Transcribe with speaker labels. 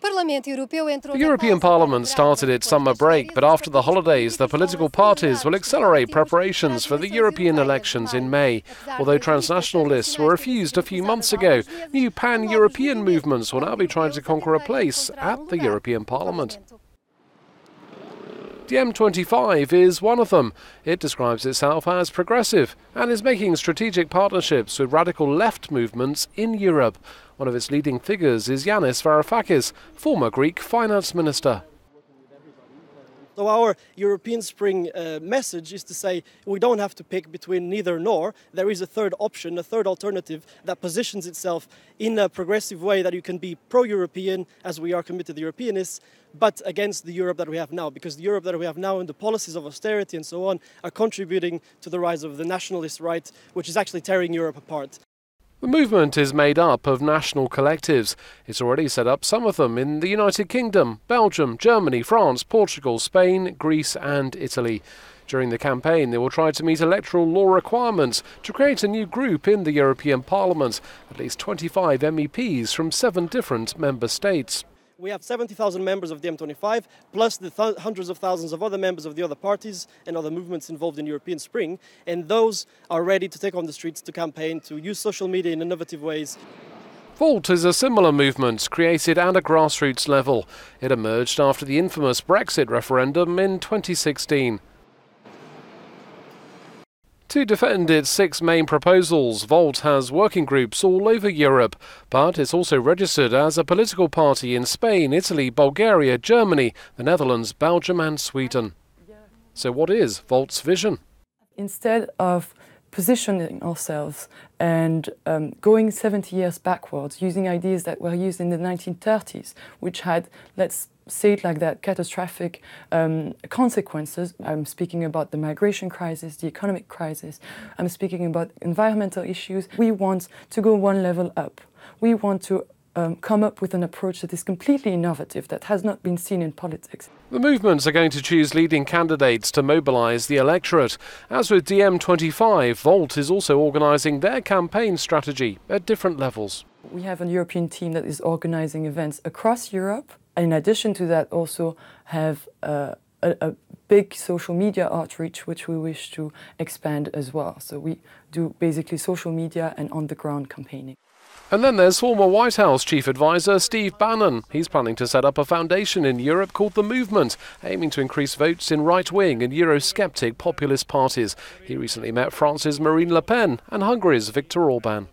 Speaker 1: The European Parliament started its summer break, but after the holidays, the political parties will accelerate preparations for the European elections in May. Although transnational lists were refused a few months ago, new pan-European movements will now be trying to conquer a place at the European Parliament. The M25 is one of them. It describes itself as progressive and is making strategic partnerships with radical left movements in Europe. One of its leading figures is Yanis Varoufakis, former Greek finance minister.
Speaker 2: So our European Spring message is to say we don't have to pick between neither nor. There is a third option, a third alternative that positions itself in a progressive way that you can be pro-European, as we are committed Europeanists, but against the Europe that we have now. Because the Europe that we have now and the policies of austerity and so on are contributing to the rise of the nationalist right, which is actually tearing Europe apart.
Speaker 1: The movement is made up of national collectives. It's already set up some of them in the United Kingdom, Belgium, Germany, France, Portugal, Spain, Greece and Italy. During the campaign, they will try to meet electoral law requirements to create a new group in the European Parliament, at least 25 MEPs from 7 different member states.
Speaker 2: We have 70,000 members of the M25, plus the hundreds of thousands of other members of the other parties and other movements involved in European Spring, and those are ready to take on the streets to campaign, to use social media in innovative ways.
Speaker 1: Volt is a similar movement, created at a grassroots level. It emerged after the infamous Brexit referendum in 2016. To defend its 6 main proposals, Volt has working groups all over Europe, but it's also registered as a political party in Spain, Italy, Bulgaria, Germany, the Netherlands, Belgium and Sweden. So what is Volt's vision?
Speaker 3: Instead of positioning ourselves and going 70 years backwards, using ideas that were used in the 1930s, which had, let's say it like that, catastrophic consequences. I'm speaking about the migration crisis, the economic crisis. I'm speaking about environmental issues. We want to go one level up. We want to come up with an approach that is completely innovative, that has not been seen in politics.
Speaker 1: The movements are going to choose leading candidates to mobilise the electorate. As with DM25, Volt is also organising their campaign strategy at different levels.
Speaker 3: We have a European team that is organising events across Europe. In addition to that, also have a big social media outreach, which we wish to expand as well. So we do basically social media and on-the-ground campaigning.
Speaker 1: And then there's former White House Chief Advisor Steve Bannon. He's planning to set up a foundation in Europe called The Movement, aiming to increase votes in right-wing and Eurosceptic populist parties. He recently met France's Marine Le Pen and Hungary's Viktor Orban.